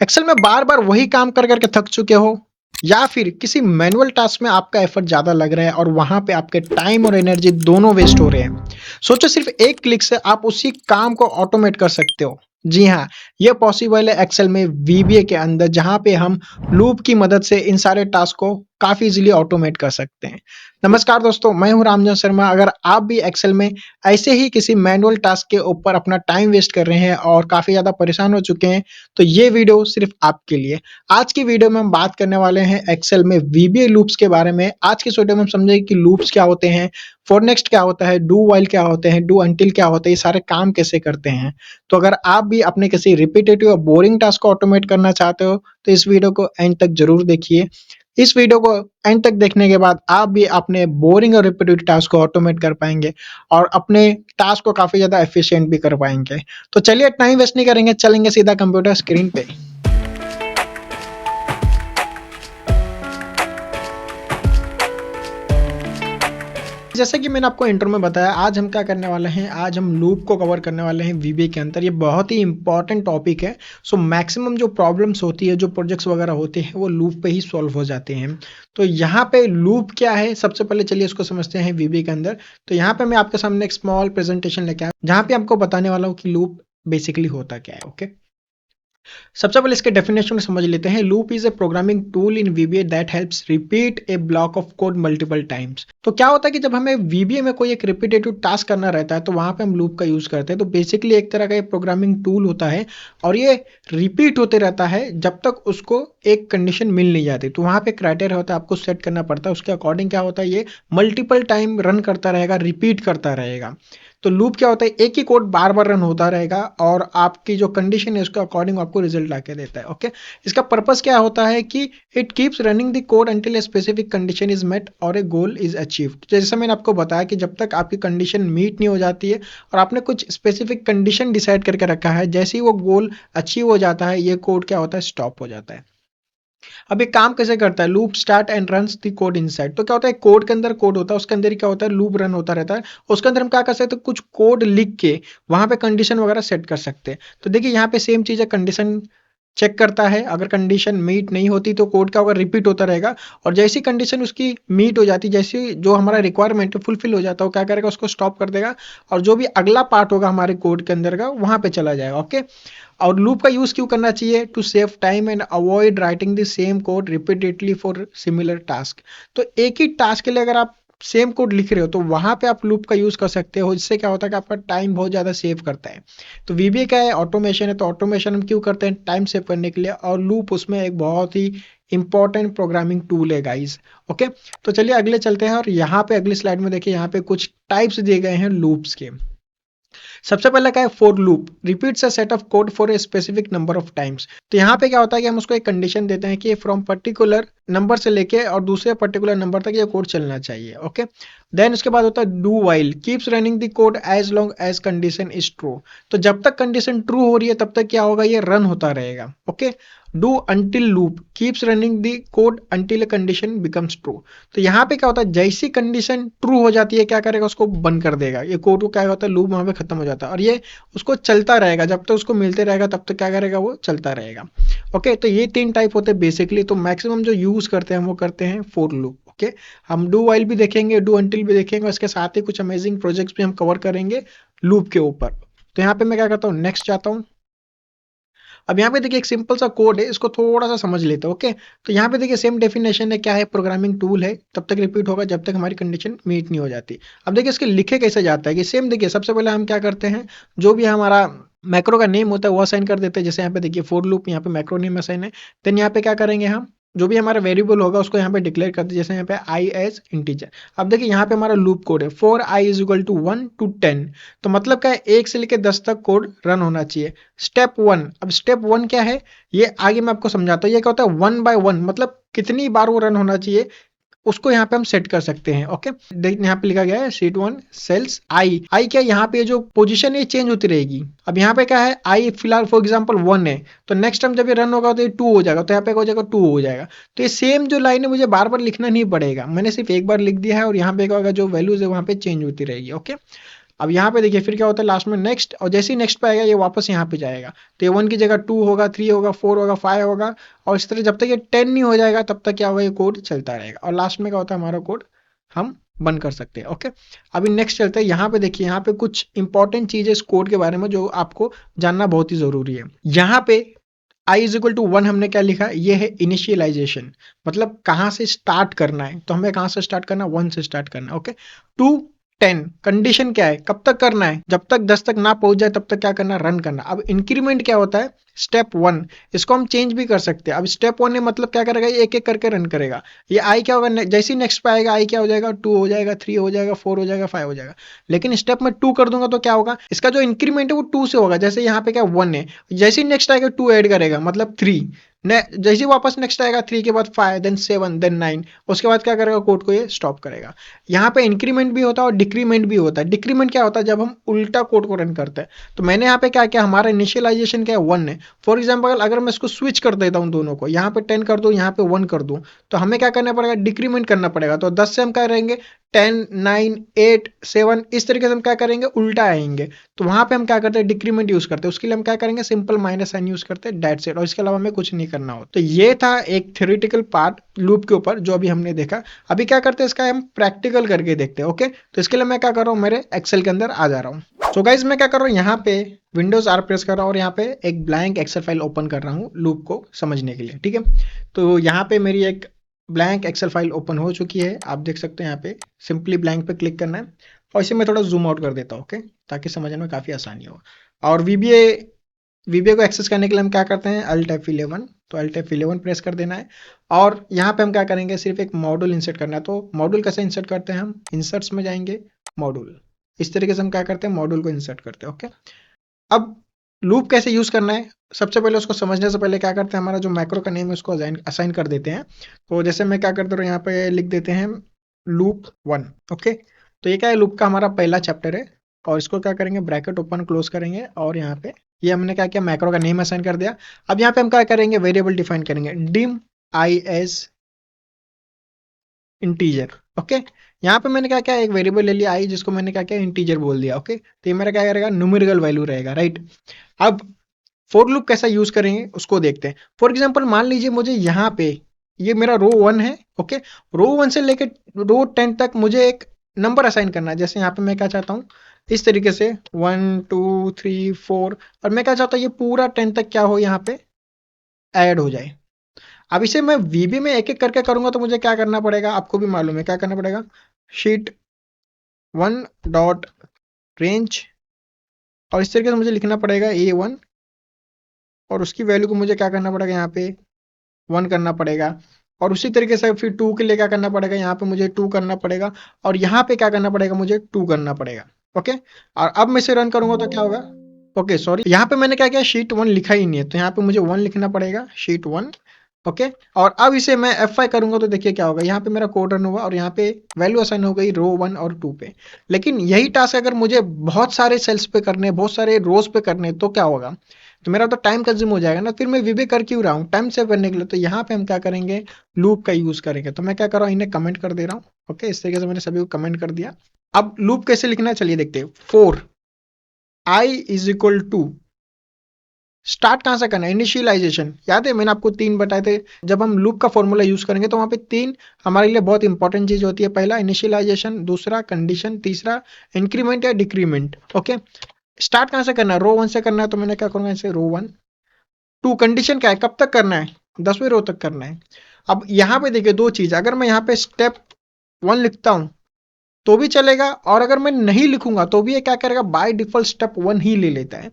Excel में बार-बार वही काम कर कर के थक चुके हो या फिर किसी मैनुअल टास्क में आपका एफर्ट ज़्यादा लग रहा है और वहाँ पे आपके टाइम और एनर्जी दोनों वेस्ट हो रहे हैं। सोचो सिर्फ एक क्लिक से आप उसी काम को ऑटोमेट कर सकते हो। जी हाँ, ये पॉसिबल है एक्सेल में वीबीए के अंदर जहाँ पे हम लूप की मदद से इन सारे टास्क को काफ़ी ईज़िली ऑटोमेट कर सकते हैं। नमस्कार दोस्तों, मैं हूँ रामजन शर्मा। अगर आप भी एक्सेल में ऐसे ही किसी मैनुअल टास्क के ऊपर अपना टाइम वेस्ट कर रहे हैं और काफ़ी ज़्यादा परेशान हो चुके हैं, तो ये वीडियो सिर्फ आपके लिए। आज की वीडियो में हम बात करने वाले हैं एक्सेल में वीबीए लूप्स के बारे में। आज की इस वीडियो में हम समझेंगे कि लूप्स क्या होते हैं, फॉर नेक्स्ट क्या होता है, डू व्हाइल क्या होते हैं, डू अंटिल क्या होता है, ये सारे काम कैसे करते हैं। तो अगर आप भी अपने किसी रिपीटेटिव और बोरिंग टास्क को ऑटोमेट करना चाहते हो, तो इस वीडियो को एंड तक ज़रूर देखिए। इस वीडियो को एंड तक देखने के बाद आप भी अपने बोरिंग और रिपीटेटिव टास्क को ऑटोमेट कर पाएँगे और अपने टास्क को काफ़ी ज़्यादा एफिशिएंट भी कर पाएँगे। तो चलिए टाइम वेस्ट नहीं करेंगे, चलेंगे सीधा कंप्यूटर स्क्रीन पे। जैसे कि मैंने आपको इंट्रो में बताया, आज हम क्या करने वाले हैं, आज हम लूप को कवर करने वाले हैं वीबीए के अंदर। ये बहुत ही इंपॉर्टेंट टॉपिक है। सो मैक्सिमम जो प्रॉब्लम्स होती है, जो प्रोजेक्ट्स वगैरह होते हैं, वो लूप पे ही सॉल्व हो जाते हैं। तो यहाँ पे लूप क्या है, सबसे पहले चलिए इसको समझते हैं वीबीए के अंदर। तो यहाँ पे मैं आपके सामने एक स्मॉल प्रेजेंटेशन लेके आया, जहाँ पे आपको बताने वाला हूँ कि लूप बेसिकली होता क्या है। ओके, सबसे पहले इसके डेफिनेशन समझ लेते हैं। Loop is a programming tool in VBA that helps repeat A block of code multiple times. तो क्या होता है कि जब हमें वीबीए में कोई एक रिपीटेटिव टास्क करना रहता है, तो वहां पे हम लूप का यूज करते हैं। तो बेसिकली एक तरह का ये प्रोग्रामिंग टूल होता है और ये रिपीट होते रहता है जब तक उसको एक कंडीशन मिल नहीं जाती। तो वहां पे क्राइटेरिया होता है, आपको सेट करना पड़ता है। उसके अकॉर्डिंग क्या होता है, ये मल्टीपल टाइम रन करता रहेगा, रिपीट करता रहेगा। तो लूप क्या होता है, एक ही कोड बार बार रन होता रहेगा और आपकी जो कंडीशन है उसके अकॉर्डिंग आपको रिजल्ट लाके देता है। ओके, इसका पर्पस क्या होता है कि it keeps running the code until a specific condition is met और ए गोल इज अचीव्ड। जैसे मैंने आपको बताया कि जब तक आपकी कंडीशन मीट नहीं हो जाती है और आपने कुछ स्पेसिफिक कंडीशन डिसाइड करके रखा है, जैसे ही वो गोल अचीव हो जाता है, ये कोड क्या होता है, स्टॉप हो जाता है। अब ये काम कैसे करता है, loop start and runs the code inside. तो क्या होता है, कोड के अंदर कोड होता है, उसके अंदर ही क्या होता है, लूप रन होता रहता है। उसके अंदर हम क्या कर सकते हैं, कुछ कोड लिख के वहां पे कंडीशन वगैरह सेट कर सकते हैं। तो देखिए यहाँ पे सेम चीज है, कंडीशन चेक करता है। अगर कंडीशन मीट नहीं होती तो कोड का होगा, रिपीट होता रहेगा। और जैसी कंडीशन उसकी मीट हो जाती, जैसी जो हमारा रिक्वायरमेंट है फुलफिल हो जाता है, वो क्या करेगा, उसको स्टॉप कर देगा और जो भी अगला पार्ट होगा हमारे कोड के अंदर का, वहां पे चला जाएगा। ओके, और लूप का यूज क्यों करना चाहिए, to save time and avoid writing the same code repeatedly for similar task. तो एक ही टास्क के लिए अगर आप सेम कोड लिख रहे हो तो वहां पे आप लूप का यूज कर सकते हो। इससे क्या होता है कि आपका टाइम बहुत ज्यादा सेव करता है। तो वीबीए क्या है, ऑटोमेशन है। तो ऑटोमेशन हम क्यों करते हैं, टाइम सेव करने के लिए, और लूप उसमें एक बहुत ही इंपॉर्टेंट प्रोग्रामिंग टूल है गाइस। ओके, तो चलिए अगले चलते हैं और यहाँ पे अगली स्लाइड में देखिए, यहाँ पे कुछ टाइप्स दिए गए हैं लूप्स के। सबसे पहले क्या है, for loop repeats a set of code for a specific number of times. तो यहाँ पे क्या होता है कि हम उसको एक कंडीशन देते हैं कि फ्रॉम पर्टिकुलर नंबर से लेके और दूसरे पर्टिकुलर नंबर तक ये कोड चलना चाहिए। ओके, देन उसके बाद होता है do while, keeps running the code as long as condition is true. तो जब तक कंडीशन ट्रू हो रही है तब तक क्या होगा, ये रन होता रहेगा। Okay, do until loop keeps running the code until a condition becomes true. तो यहाँ पे क्या होता है, जैसी कंडीशन ट्रू हो जाती है क्या करेगा, उसको बंद कर देगा। ये कोड को क्या होता है, लूप वहां पे खत्म हो जाता है और ये उसको चलता रहेगा, जब तक उसको मिलते रहेगा तब तक क्या करेगा, वो चलता रहेगा। ओके, तो ये तीन टाइप होते हैं बेसिकली। तो मैक्सिमम जो यूज करते हैं हम वो करते हैं फॉर लूप। ओके, हम डू वाइल भी देखेंगे, डू अंटिल भी देखेंगे, उसके साथ ही कुछ अमेजिंग प्रोजेक्ट्स भी हम कवर करेंगे लूप के ऊपर। तो यहाँ पे मैं क्या करता हूँ, नेक्स्ट जाता हूँ। अब यहाँ पे देखिए एक सिंपल सा कोड है, इसको थोड़ा सा समझ लेते हैं। ओके, तो यहाँ पे देखिए सेम डेफिनेशन है, क्या है, प्रोग्रामिंग टूल है, तब तक रिपीट होगा जब तक हमारी कंडीशन मीट नहीं हो जाती। अब देखिए इसके लिखे कैसे जाता है कि सेम देखिए, सबसे पहले हम क्या करते हैं, जो भी हमारा मैक्रो का नेम होता है वो असाइन कर देते हैं। जैसे यहाँ पे देखिए फॉर लूप, यहाँ पे मैक्रो नेम असाइन है। देन यहाँ पे क्या करेंगे, हम जो भी हमारा वेरिएबल होगा उसको यहाँ पे डिक्लेयर करते हैं। जैसे यहाँ पे आई एज इंटीजर। अब देखिए यहाँ पे हमारा लूप कोड है, for I is equal to 1 to 10। तो मतलब क्या है, 1 से लेकर 10 तक कोड रन होना चाहिए। स्टेप 1, अब स्टेप 1 क्या है, ये आगे मैं आपको समझाता हूँ। ये क्या होता है, 1 by 1, मतलब कितनी बार वो रन होना चाहिए उसको यहाँ पे हम सेट कर सकते हैं। ओके, देख यहाँ पे लिखा गया है शीट 1 सेल्स आई। आई क्या, यहाँ पे जो पोजीशन है चेंज होती रहेगी। अब यहाँ पे क्या है, आई फिलहाल फॉर एग्जांपल 1 है, तो नेक्स्ट टाइम जब ये रन होगा तो ये 2 हो जाएगा, तो यहाँ पे हो जाएगा 2 हो जाएगा। तो ये सेम जो लाइन है मुझे बार बार लिखना नहीं पड़ेगा, मैंने सिर्फ एक बार लिख दिया है और यहाँ पे क्या होगा, जो वैल्यूज है वहाँ पे चेंज होती रहेगी। ओके, अब यहाँ पे देखिए फिर क्या होता है लास्ट में नेक्स्ट, और जैसे ही नेक्स्ट पे आएगा ये वापस यहाँ पे जाएगा, तो ये 1 की जगह 2 होगा, 3 होगा, 4 होगा, 5 होगा, और इस तरह जब तक ये 10 नहीं हो जाएगा तब तक क्या होगा, ये कोड चलता रहेगा, और लास्ट में क्या होता है हमारा कोड हम बंद कर सकते हैं। ओके, अभी नेक्स्ट चलते हैं। यहाँ पे देखिए, यहाँ पे कुछ इंपॉर्टेंट चीजें इस कोड के बारे में जो आपको जानना बहुत ही जरूरी है। यहाँ पे i इज इक्वल टू 1 हमने क्या लिखा, ये है इनिशियलाइजेशन, मतलब कहाँ से स्टार्ट करना है, तो हमें कहाँ से स्टार्ट करना है, 1 से स्टार्ट करना है। ओके, 2 10 कंडीशन क्या है, कब तक करना है, जब तक 10 तक ना पहुंच जाए तब तक क्या करना है, रन करना। अब इंक्रीमेंट क्या होता है, स्टेप 1, इसको हम चेंज भी कर सकते हैं। अब स्टेप 1 ने मतलब क्या करेगा, ये एक एक करके रन करेगा। ये आई क्या होगा, जैसे ही नेक्स्ट पे आएगा आई क्या हो जाएगा, 2 हो जाएगा, 3 हो जाएगा, 4 हो जाएगा, 5 हो जाएगा। लेकिन स्टेप में 2 कर दूंगा तो क्या होगा, इसका जो इंक्रीमेंट है वो 2 से होगा। जैसे यहाँ पे क्या 1 है, जैसे ही नेक्स्ट आएगा 2 ऐड करेगा मतलब 3, जैसे ही वापस नेक्स्ट आएगा 3 के बाद 5, देन 7, देन 9, उसके बाद क्या करेगा, कोड को ये स्टॉप करेगा। यहाँ पे इंक्रीमेंट भी होता है और डिक्रीमेंट भी होता है। डिक्रीमेंट क्या होता है, जब हम उल्टा कोड को रन करते हैं। तो मैंने यहाँ पे क्या किया, हमारा इनिशियलाइजेशन क्या है 1 है। फॉर एग्जाम्पल अगर मैं इसको स्विच कर देता हूँ दोनों को, यहाँ पे 10 कर दूँ, यहाँ पे 1 कर दूँ, तो हमें क्या करना पड़ेगा, डिक्रीमेंट करना पड़ेगा। तो 10 से हम क्या करेंगे, 10, 9, 8, 7, इस तरीके से हम क्या करेंगे, उल्टा आएंगे। तो वहां पे हम क्या करते हैं, डिक्रीमेंट यूज करते हैं। उसके लिए हम क्या करेंगे, सिंपल माइनस साइन यूज करते हैं, दैट्स इट। और इसके अलावा हमें कुछ नहीं करना हो। तो ये था एक थ्योरेटिकल पार्ट लूप के ऊपर जो अभी हमने देखा। अभी क्या करते हैं, इसका हम प्रैक्टिकल करके देखते हैं। ओके, तो इसके लिए मैं क्या कर रहा हूँ, मेरे एक्सेल के अंदर आ जा रहा हूँ। सो गाइज मैं क्या कर रहा हूँ, यहाँ पे विंडोज आर प्रेस कर रहा हूँ और यहाँ पे एक ब्लैंक एक्सेल फाइल ओपन कर रहा हूँ लूप को समझने के लिए। ठीक है, तो यहाँ पे मेरी एक ब्लैंक एक्सेल फाइल ओपन हो चुकी है, आप देख सकते हैं। यहाँ पे सिंपली ब्लैंक पे क्लिक करना है और इसे मैं थोड़ा जूम आउट कर देता हूँ। ओके, ताकि समझने में काफ़ी आसानी हो। और वीबीए को एक्सेस करने के लिए हम क्या करते हैं, अल्ट F11, तो अल्ट F11 प्रेस कर देना है। और यहाँ पे हम क्या करेंगे, सिर्फ एक मॉड्यूल इंसर्ट करना है। तो मॉड्यूल कैसे इंसर्ट करते हैं, हम इंसर्ट्स में जाएंगे, मॉड्यूल, इस तरीके से हम क्या करते हैं, मॉड्यूल को इंसर्ट करते हैं। ओके, अब लूप कैसे यूज करना है, सबसे पहले उसको समझने से पहले क्या करते हैं, हमारा जो मैक्रो का नेम है उसको असाइन कर देते हैं। तो जैसे मैं क्या करता हूँ, यहाँ पे लिख देते हैं लूप 1। ओके, तो ये क्या है, लूप का हमारा पहला चैप्टर है। और इसको क्या करेंगे, ब्रैकेट ओपन क्लोज करेंगे, और यहाँ पे ये हमने क्या किया, मैक्रो का नेम असाइन कर दिया। अब यहाँ पे हम क्या करेंगे, वेरिएबल डिफाइन करेंगे, dim I as integer. Okay, यहाँ पे मैंने क्या किया, एक वेरिएबल ले लिया आई, जिसको मैंने क्या किया, इंटीजर बोल दिया। ओके, तो ये मेरा क्या करेगा, न्यूमेरिकल वैल्यू रहेगा, राइट। अब फॉर लूप कैसा यूज करेंगे उसको देखते हैं। फॉर एग्जांपल मान लीजिए मुझे यहाँ पे ये मेरा रो 1 है। ओके, रो 1 से लेके रो 10 तक मुझे एक नंबर असाइन करना है। जैसे यहाँ पे मैं क्या चाहता हूँ, इस तरीके से 1 2 3 4, और मैं क्या चाहता हूँ, ये पूरा 10 तक क्या हो, यहाँ पे ऐड हो जाए। अब इसे मैं वीबी में एक एक करके करूंगा तो मुझे क्या करना पड़ेगा, आपको भी मालूम है क्या करना पड़ेगा, शीट 1 डॉट रेंज, और इस तरीके से मुझे लिखना पड़ेगा A1, और उसकी वैल्यू को मुझे क्या करना पड़ेगा, यहाँ पे 1 करना पड़ेगा। और उसी तरीके से फिर 2 के लिए क्या करना पड़ेगा, यहाँ पे मुझे 2 करना पड़ेगा, और यहाँ पे क्या करना पड़ेगा, मुझे 2 करना पड़ेगा। ओके, और अब मैं इसे रन करूंगा तो क्या होगा, ओके सॉरी, यहाँ पे मैंने क्या किया, शीट 1 लिखा ही नहीं है, तो यहाँ पे मुझे 1 लिखना पड़ेगा, शीट 1। ओके, और अब इसे मैं F5 करूंगा तो देखिए क्या होगा, यहाँ पे मेरा कोड रन हुआ और यहाँ पे वैल्यू असाइन हो गई रो 1 और 2 पे। लेकिन यही टास्क अगर मुझे बहुत सारे सेल्स पे करने, बहुत सारे रोज पे करने, तो क्या होगा, तो मेरा तो टाइम कंज्यूम हो जाएगा ना। फिर मैं वीबे कर क्यों रहा हूँ, टाइम सेव करने के लिए। तो यहाँ पे हम क्या करेंगे, लूप का यूज करेंगे। तो मैं क्या कर रहा हूँ, इन्हें कमेंट कर दे रहा हूँ। ओके, इस तरीके से मैंने सभी को कमेंट कर दिया। अब लूप कैसे लिखना है चलिए देखते हैं। 4 i is equal to, start कहां से करना है, इनिशियलाइजेशन। याद है मैंने आपको 3 बताए थे, जब हम लूप का फॉर्मूला यूज करेंगे तो वहां पे 3 हमारे लिए बहुत इंपॉर्टेंट चीज होती है। पहला इनिशियलाइजेशन, दूसरा कंडीशन, तीसरा इंक्रीमेंट या डिक्रीमेंट। ओके, स्टार्ट कहां से करना है, रो 1 से करना है, तो मैंने क्या करूंगा, इसे रो 1। 2 कंडीशन क्या है, कब तक करना है, 10वीं रो तक करना है। अब यहाँ पे देखिए दो चीज, अगर मैं यहाँ पे स्टेप 1 लिखता हूं तो भी चलेगा, और अगर मैं नहीं लिखूंगा तो भी ये क्या करेगा, बाय डिफॉल्ट स्टेप 1 ही ले लेता है।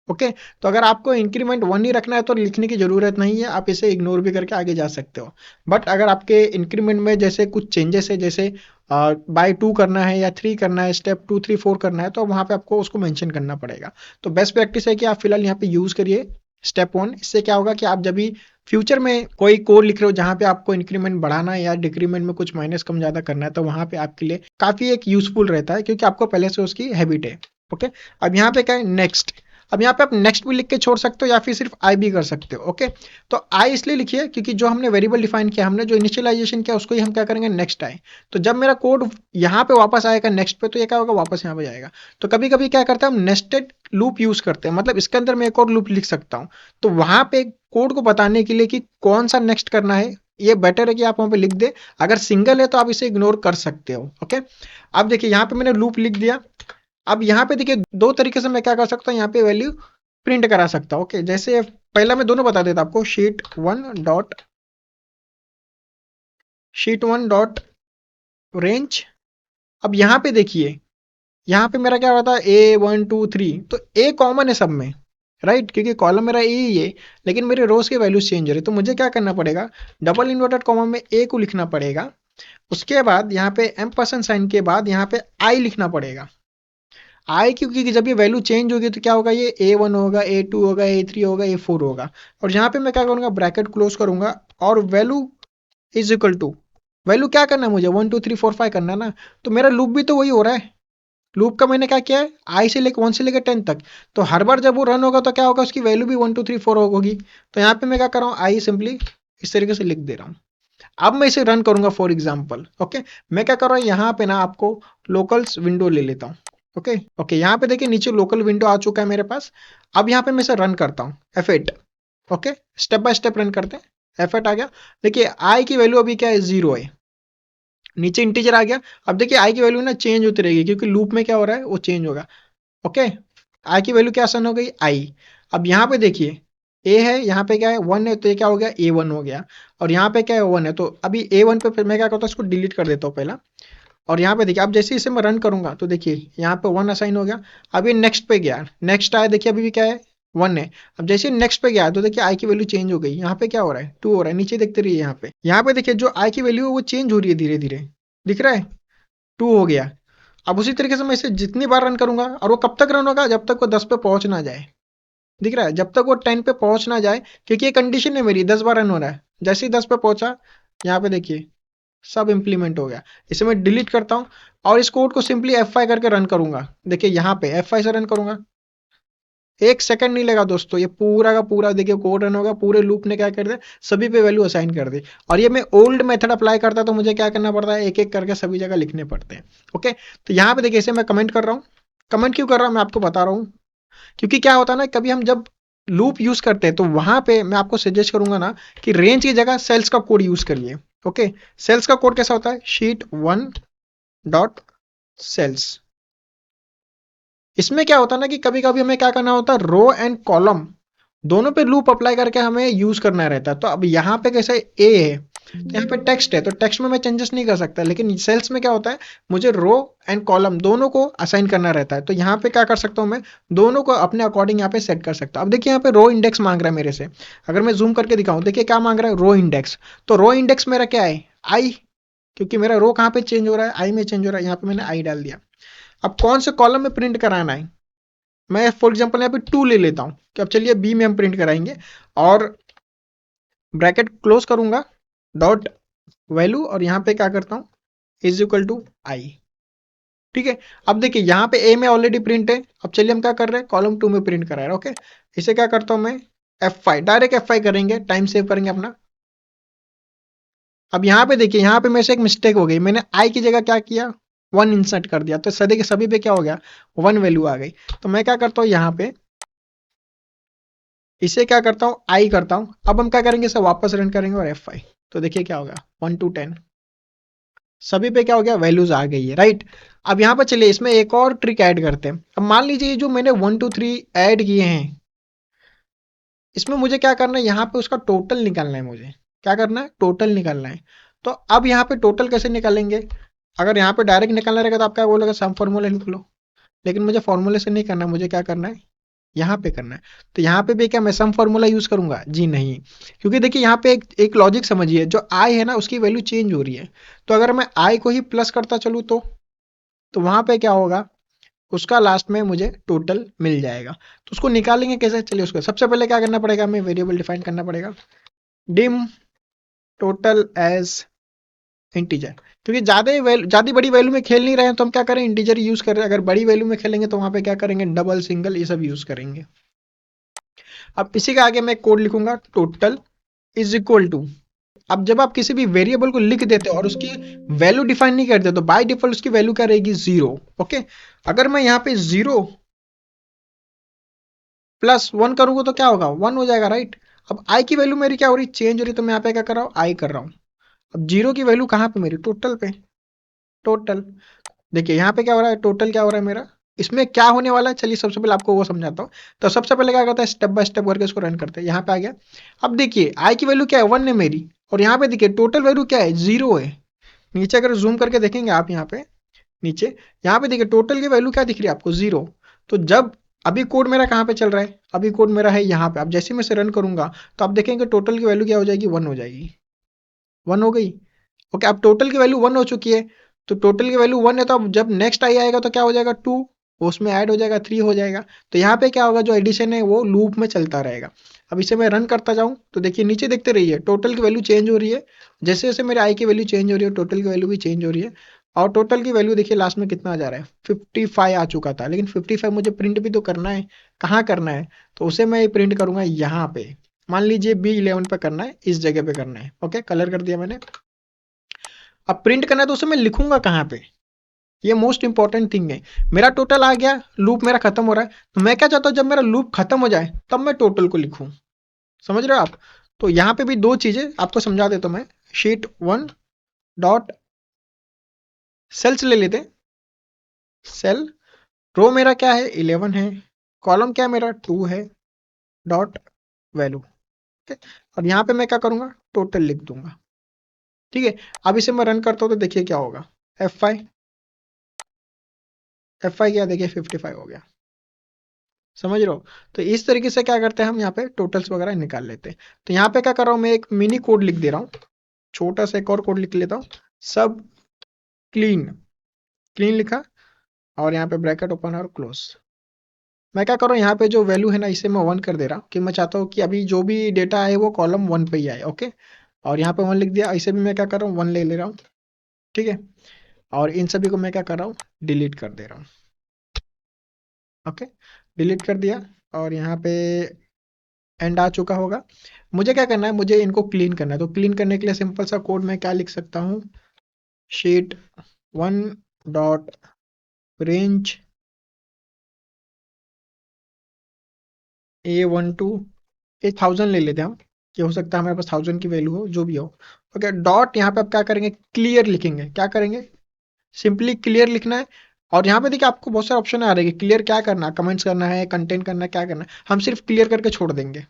ओके, तो अगर आपको इंक्रीमेंट 1 ही रखना है तो लिखने की जरूरत नहीं है, आप इसे इग्नोर भी करके आगे जा सकते हो। बट अगर आपके इंक्रीमेंट में जैसे कुछ चेंजेस है, जैसे बाय 2 करना है या 3 करना है, स्टेप 2 3 4 करना है, तो वहां पे आपको उसको मेंशन करना पड़ेगा। तो बेस्ट प्रैक्टिस है कि आप फिलहाल यहाँ पे यूज करिए स्टेप 1। इससे क्या होगा कि आप जब भी फ्यूचर में कोई कोड लिख रहे हो जहां पे आपको इंक्रीमेंट बढ़ाना है या डिक्रीमेंट में कुछ माइनस कम ज्यादा करना है, तो वहां पे आपके लिए काफी एक यूजफुल रहता है, क्योंकि आपको पहले से उसकी हैबिट है। ओके, अब यहाँ पे क्या है, नेक्स्ट। अब यहाँ पे आप नेक्स्ट भी लिख के छोड़ सकते हो या फिर सिर्फ आई भी कर सकते हो। ओके, तो आई इसलिए लिखिए क्योंकि जो हमने वेरिएबल डिफाइन किया, हमने जो इनिशियलाइजेशन किया उसको ही हम क्या करेंगे, नेक्स्ट आई। तो जब मेरा कोड यहाँ पे वापस आएगा नेक्स्ट पे, तो ये क्या होगा, वापस यहाँ पे जाएगा। तो कभी कभी क्या करते हैं हम, नेस्टेड लूप यूज करते हैं, मतलब इसके अंदर मैं एक और लूप लिख सकता हूँ। तो वहां पे कोड को बताने के लिए कि कौन सा नेक्स्ट करना है, ये बेटर है कि आप वहां पे लिख दे। अगर सिंगल है तो आप इसे इग्नोर कर सकते हो। ओके, अब देखिए यहाँ पे मैंने लूप लिख दिया। अब यहाँ पे देखिए दो तरीके से मैं क्या कर सकता हूँ, यहाँ पे वैल्यू प्रिंट करा सकता हूँ। ओके, जैसे पहला मैं दोनों बता देता आपको, शीट वन डॉट रेंज। अब यहाँ पे देखिए, यहाँ पे मेरा क्या होता है, A 1 2 3, तो ए कॉमन है सब में, राइट, क्योंकि कॉलम मेरा ए ही है। लेकिन मेरे रोज के वैल्यूज चेंज हो रहे, तो मुझे क्या करना पड़ेगा, डबल इन्वर्टेड कॉमा में ए को लिखना पड़ेगा। उसके बाद यहाँ पे एम्परसेंड के बाद यहाँ पे आई लिखना पड़ेगा। आई क्योंकि जब ये वैल्यू चेंज होगी तो क्या होगा, ये A 1 होगा, A 2 होगा, A 3 होगा, A 4 होगा। और यहाँ पे मैं क्या करूंगा, ब्रैकेट क्लोज करूंगा और value is equal to, value क्या करना है मुझे, 1 2 3 4 5 करना है ना। तो मेरा लूप भी तो वही हो रहा है। लूप का मैंने क्या किया है, आई से लेकर 1 से लेकर 10 तक। तो हर बार जब वो रन होगा तो क्या होगा, उसकी वैल्यू भी 1 2 3 4 होगी। तो यहाँ पे मैं क्या कर रहा हूँ, आई सिंपली इस तरीके से लिख दे रहा हूँ। अब मैं इसे रन करूंगा फॉर एग्जाम्पल। ओके, मैं क्या कर रहा हूँ, यहाँ पे ना आपको लोकल्स विंडो ले लेता हूँ। ओके ओके, यहाँ पे देखिए नीचे लोकल विंडो आ चुका है मेरे पास। अब यहाँ पे मैं इसे रन करता हूँ, F8। Okay, step by step run करते हैं। F8 आ गया। देखिए आई की वैल्यू अभी क्या है, 0 है। नीचे इंटीजर आ गया। अब देखिए आई की वैल्यू ना चेंज होती रहेगी, क्योंकि लूप में क्या हो रहा है, वो चेंज होगा। ओके, आई की वैल्यू क्या आसान हो गई, आई। अब यहाँ पे देखिए ए है, यहाँ पे क्या है, 1 है, तो ये क्या हो गया, A 1 हो गया। और यहाँ पे क्या है, 1 है, तो अभी A 1 पे फिर मैं क्या करता हूँ, इसको डिलीट कर देता हूँ पहला। और यहाँ पे देखिए अब जैसे इसे मैं रन करूंगा तो देखिए यहाँ पे 1 असाइन हो गया। अब ये नेक्स्ट पे गया, नेक्स्ट आया, देखिए अभी भी क्या है, 1 है। अब जैसे नेक्स्ट पे गया तो देखिए आई की वैल्यू चेंज हो गई। यहाँ पे क्या हो रहा है, 2 हो रहा है। नीचे देखते रहिए, यहाँ पे देखिए जो आई की वैल्यू है वो चेंज हो रही है धीरे धीरे, दिख रहा है, 2 हो गया। अब उसी तरीके से मैं इसे जितनी बार रन करूंगा, और वो कब तक रन होगा, जब तक वो 10 पे पहुंच ना जाए। दिख रहा है, जब तक वो 10 पे पहुंच ना जाए, क्योंकि ये कंडीशन है मेरी, 10 बार रन हो रहा है। जैसे ही 10 पे पहुंचा, यहाँ पे देखिए सब इंप्लीमेंट हो गया। इसे मैं डिलीट करता हूँ और इस कोड को सिंपली F5 करके रन करूंगा। देखिए यहाँ पे F5 से रन करूंगा, 1 सेकंड नहीं लगा दोस्तों, ये पूरा का पूरा देखिए कोड रन होगा। पूरे लूप ने क्या कर दिया, सभी पे वैल्यू असाइन कर दी। और ये मैं ओल्ड मेथड अप्लाई करता तो मुझे क्या करना पड़ता है, एक एक करके सभी जगह लिखने पड़ते हैं। ओके, तो यहाँ पे देखिए इसे मैं कमेंट कर रहा हूँ। कमेंट क्यों कर रहा हूँ मैं आपको बता रहा हूँ, क्योंकि क्या होता है ना, कभी हम जब लूप यूज करते हैं तो वहां पे मैं आपको सजेस्ट करूंगा ना कि रेंज की जगह सेल्स का कोड यूज करिए। ओके, सेल्स का कोड कैसा होता है, शीट 1 डॉट सेल्स। इसमें क्या होता है ना कि कभी कभी हमें क्या करना होता है, रो एंड कॉलम दोनों पे लूप अप्लाई करके हमें यूज करना रहता है। तो अब यहाँ पे कैसे ए है, तो यहाँ पे टेक्स्ट है, तो टेक्स्ट में मैं चेंजेस नहीं कर सकता। लेकिन सेल्स में क्या होता है, मुझे रो एंड कॉलम दोनों को असाइन करना रहता है। तो यहाँ पे क्या कर सकता हूँ मैं, दोनों को अपने अकॉर्डिंग यहाँ पे सेट कर सकता हूँ। अब देखिए यहाँ पे रो इंडेक्स मांग रहा है मेरे से। अगर मैं जूम करके दिखाऊं, देखिए क्या मांग रहा है, रो इंडेक्स। तो रो इंडेक्स मेरा क्या है, आई, क्योंकि मेरा रो कहाँ पे चेंज हो रहा है, आई में चेंज हो रहा है। यहाँ पे मैंने आई डाल दिया। अब कौन से कॉलम में प्रिंट कराना है, मैं फॉर एग्जांपल यहाँ पे 2 ले लेता हूँ कि अब चलिए बी में हम प्रिंट कराएंगे। और ब्रैकेट क्लोज करूंगा, डॉट वैल्यू, और यहाँ पे क्या करता हूँ, इज इक्वल टू आई। ठीक है, अब देखिए यहाँ पे ए में ऑलरेडी प्रिंट है। अब चलिए हम क्या कर रहे हैं, कॉलम 2 में प्रिंट करा रहे हैं। ओके, इसे क्या करता हूँ मैं, F5, डायरेक्ट F5 करेंगे, टाइम सेव करेंगे अपना। अब यहाँ पे देखिए, यहाँ पे मेरे से एक मिस्टेक हो गई, मैंने आई की जगह क्या किया, 1 इंसर्ट कर दिया। तो सभी के सभी पे क्या हो गया, 1 वैल्यू आ गई। तो मैं क्या करता हूँ, यहाँ पे इसे क्या करता हूँ, आई करता हूँ। अब हम क्या करेंगे, इसे वापस रन करेंगे और F5। तो देखिए क्या होगा, 1 to 10 सभी पे क्या हो गया, वैल्यूज आ गई है, राइट। अब यहाँ पर चलिए इसमें एक और ट्रिक ऐड करते हैं। अब मान लीजिए जो मैंने 1 2 3 ऐड किए हैं, इसमें मुझे क्या करना है, यहाँ पे उसका टोटल निकालना है। मुझे क्या करना है, टोटल निकालना है। तो अब यहाँ पे टोटल कैसे निकालेंगे, अगर यहाँ पे डायरेक्ट निकालना रहेगा तो आप क्या बोलोगे, सम फॉर्मूला लिख लो। लेकिन मुझे फॉर्मूले से नहीं करना, मुझे क्या करना है, यहाँ पे करना है। तो यहाँ पे भी क्या मैं सम फॉर्मूला यूज करूंगा, जी नहीं। क्योंकि देखिए यहाँ पे एक लॉजिक समझिए, जो आई है ना उसकी वैल्यू चेंज हो रही है। तो अगर मैं आई को ही प्लस करता चलूँ तो वहां पे क्या होगा, उसका लास्ट में मुझे टोटल मिल जाएगा। तो उसको निकालेंगे कैसे, चलिए उसको सबसे पहले क्या करना पड़ेगा, हमें वेरिएबल डिफाइन करना पड़ेगा, डिम टोटल एज इंटीजर, क्योंकि ज़्यादा बड़ी वैल्यू में खेल नहीं रहे हैं तो हम क्या करें, इंटीजर यूज़ कर रहे हैं। अगर बड़ी वैल्यू में खेलेंगे तो वहाँ पे क्या करेंगे, डबल सिंगल ये सब यूज़ करेंगे। अब इसी के आगे मैं कोड लिखूंगा, टोटल इज इक्वल टू, अब जब आप किसी भी वेरिएबल को लिख देते हो और उसकी वैल्यू डिफाइन नहीं करते तो बाय डिफॉल्ट उसकी वैल्यू क्या रहेगी, जीरो। ओके, अगर मैं यहाँ पे जीरो प्लस वन करूंगा तो क्या होगा, वन हो जाएगा, राइट। अब आई की वैल्यू मेरी क्या हो रही, चेंज हो रही, तो मैं यहाँ पे क्या कर रहा हूँ, आई कर रहा हूँ। अब जीरो की वैल्यू कहाँ पे मेरी, टोटल पे, टोटल। देखिए यहाँ पे क्या हो रहा है, टोटल क्या हो रहा है मेरा, इसमें क्या होने वाला है, चलिए सबसे पहले आपको वो समझाता हूँ। तो सबसे पहले क्या करता है, स्टेप बाय स्टेप करके इसको रन करते हैं। यहाँ पे आ गया। अब देखिए आई की वैल्यू क्या है, वन है मेरी, और यहाँ पे देखिए टोटल वैल्यू क्या है, जीरो है। नीचे अगर जूम करके देखेंगे आप यहाँ पे नीचे, यहाँ पे देखिए टोटल की वैल्यू क्या दिख रही है आपको, जीरो। तो जब अभी कोड मेरा कहाँ पे चल रहा है, अभी कोड मेरा है यहाँ पे। अब जैसे मैं इसे रन करूंगा तो आप देखेंगे टोटल की वैल्यू क्या हो जाएगी, वन हो जाएगी, वन हो गई। ओके, अब टोटल की वैल्यू वन हो चुकी है, तो टोटल की वैल्यू वन है, तो अब जब नेक्स्ट आई आएगा तो क्या हो जाएगा, टू, उसमें ऐड हो जाएगा, थ्री हो जाएगा। तो यहाँ पे क्या होगा, जो एडिशन है वो लूप में चलता रहेगा। अब इसे मैं रन करता जाऊँ तो देखिए नीचे देखते रहिए टोटल की वैल्यू चेंज हो रही है। जैसे जैसे मेरे आई की वैल्यू चेंज हो रही है टोटल की वैल्यू भी चेंज हो रही है। और टोटल की वैल्यू देखिए लास्ट में कितना आ जा रहा है, 55 आ चुका था, लेकिन 55 मुझे प्रिंट भी तो करना है। कहाँ करना है, तो उसे मैं प्रिंट करूंगा यहाँ पे। मान लीजिए B11 पे करना है, इस जगह पे करना है। ओके, कलर कर दिया मैंने। अब प्रिंट करना है तो उसे मैं लिखूंगा कहाँ पे, ये मोस्ट इंपॉर्टेंट थिंग है। मेरा टोटल आ गया, लूप मेरा खत्म हो रहा है, तो मैं क्या चाहता हूँ, जब मेरा लूप खत्म हो जाए तब मैं टोटल को लिखूं। समझ रहे हो आप। तो यहाँ पे भी दो चीजें आपको समझा देता हूँ मैं। शीट वन डॉट सेल्स ले लेते हैं। सेल, रो मेरा क्या है, 11 है, कॉलम क्या है मेरा, 2 है, डॉट वैल्यू। ठीक है, और यहाँ पे मैं क्या करूंगा, टोटल लिख दूंगा। ठीक है, अब इसे मैं रन करता हूँ तो देखिए क्या होगा, F5, F5 क्या, देखिए 55 हो गया। समझ रहे हो। तो इस तरीके से क्या करते हैं हम यहाँ पे टोटल्स वगैरह निकाल लेते हैं। तो यहाँ पे क्या कर रहा हूँ, मैं एक मिनी कोड लिख दे रहा हूँ, छोटा सा एक और कोड लिख लेता हूँ। सब क्लीन, क्लीन लिखा, और यहाँ पे ब्रैकेट ओपन और क्लोज। मैं क्या कर रहा हूँ, यहाँ पे जो वैल्यू है ना इसे मैं वन कर दे रहा हूँ, कि मैं चाहता हूँ कि अभी जो भी डेटा है वो कॉलम वन पे ही आए। ओके, और यहाँ पे वन लिख दिया, इसे भी मैं क्या कर रहा हूँ, वन ले ले रहा हूँ। ठीक है, और इन सभी को मैं क्या कर रहा हूँ, डिलीट कर दे रहा हूँ। ओके, डिलीट कर दिया, और यहाँ पे एंड आ चुका होगा। मुझे क्या करना है, मुझे इनको क्लीन करना है। तो क्लीन करने के लिए सिंपल सा कोड मैं क्या लिख सकता हूँ, sheet one dot range A12, ये 1000 ले लेते हैं हम, कि हो सकता है हमारे पास 1000 की वैल्यू हो, जो भी हो। ओके, डॉट यहाँ पे आप क्या करेंगे, क्लियर लिखेंगे। क्या करेंगे, सिंपली क्लियर लिखना है। और यहाँ पे देखिए आपको बहुत सारे ऑप्शन आ रहे हैं, क्लियर क्या करना है, कमेंट्स करना है, कंटेंट करना है, क्या करना है, हम सिर्फ क्लियर करके छोड़ देंगे।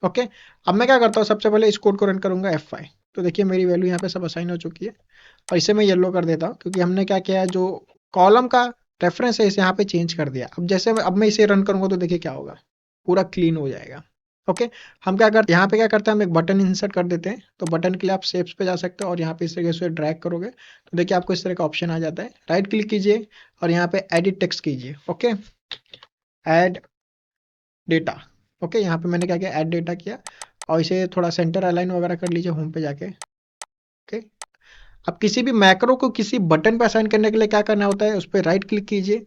ओके, अब मैं क्या करता हूँ, सबसे पहले इस कोड को रन करूंगा F5। तो देखिए मेरी वैल्यू यहाँ पे सब असाइन हो चुकी है, और इसे मैं येलो कर देता हूँ, क्योंकि हमने क्या किया है, जो कॉलम का रेफरेंस है इसे यहाँ पे चेंज कर दिया। अब जैसे अब मैं इसे रन करूंगा तो देखिए क्या होगा, पूरा क्लीन हो जाएगा। ओके, हम क्या करते हैं, यहाँ पे क्या करते हैं, हम एक बटन इंसर्ट कर देते हैं। तो बटन के लिए आप शेप्स पे जा सकते हो, और यहाँ पे इस तरीके से ड्रैग करोगे तो देखिए आपको इस तरह का ऑप्शन आ जाता है। राइट क्लिक कीजिए, और यहाँ पे एडिट टेक्स्ट कीजिए। Okay, add data. ओके, यहाँ पे मैंने क्या किया, ऐड डेटा किया, और इसे थोड़ा सेंटर अलाइन वगैरह कर लीजिए होम पे जाके। ओके, अब किसी भी मैक्रो को किसी बटन पे असाइन करने के लिए क्या करना होता है, उस पर राइट क्लिक कीजिए,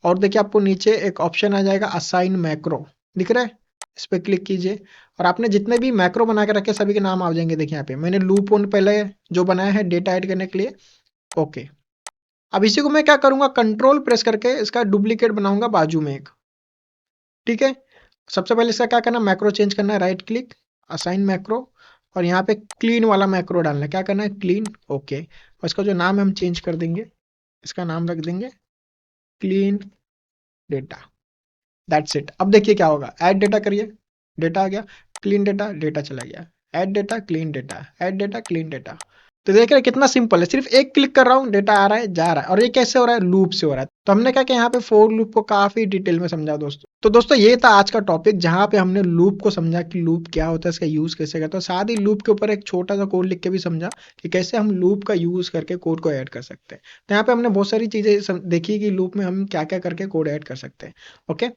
और देखिए आपको नीचे एक ऑप्शन आ जाएगा, असाइन मैक्रो, दिख रहा है, इस पर क्लिक कीजिए, और आपने जितने भी मैक्रो बना के रखे सभी के नाम आ जाएंगे। देखिए यहाँ पे मैंने लूप ऑन पहले जो बनाया है डेटा ऐड करने के लिए। ओके, अब इसी को मैं क्या करूंगा, कंट्रोल प्रेस करके इसका डुप्लीकेट बनाऊंगा बाजू में एक। ठीक है, सबसे पहले इसका क्या करना, मैक्रो चेंज करना है, राइट क्लिक, असाइन मैक्रो, और यहाँ पे क्लीन वाला मैक्रो डालना है। क्या करना है, क्लीन। ओके, और इसका जो नाम है हम चेंज कर देंगे, इसका नाम रख देंगे क्लीन डेटा। That's it. अब देखिए क्या होगा, ऐड डेटा करिए, डेटा आ गया, क्लीन डेटा, डेटा चला गया, add data, clean data, add data, clean data. तो देख रहे हैं कितना सिंपल है, सिर्फ एक क्लिक कर रहा हूँ, डेटा आ रहा है, जा रहा है। और ये कैसे हो रहा है, लूप से हो रहा है। तो हमने क्या किया, यहाँ पे फोर लूप को काफी डिटेल में समझा दोस्तों। तो दोस्तों ये था आज का टॉपिक, जहाँ पे हमने लूप को समझा कि लूप क्या होता है, इसका यूज कैसे करते हैं। साथ ही लूप के ऊपर एक छोटा सा कोड लिख के भी समझा कि कैसे हम लूप का यूज करके कोड को ऐड कर सकते हैं। तो यहाँ पे हमने बहुत सारी चीजें देखी कि लूप में हम क्या क्या करके कोड ऐड कर सकते हैं। ओके,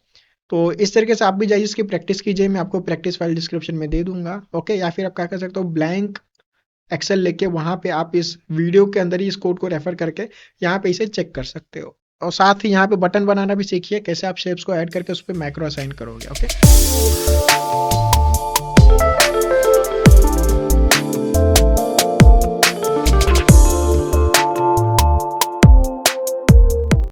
तो इस तरीके से आप भी जाइए, इसकी प्रैक्टिस कीजिए। मैं आपको प्रैक्टिस फाइल डिस्क्रिप्शन में दे दूंगा। ओके, या फिर आप क्या कर सकते हो, ब्लैंक एक्सेल लेके वहाँ पे आप इस वीडियो के अंदर ही इस कोड को रेफर करके यहाँ पे इसे चेक कर सकते हो। और साथ ही यहाँ पे बटन बनाना भी सीखिए, कैसे आप शेप्स को ऐड करके उस पे मैक्रो असाइन करोगे। ओके।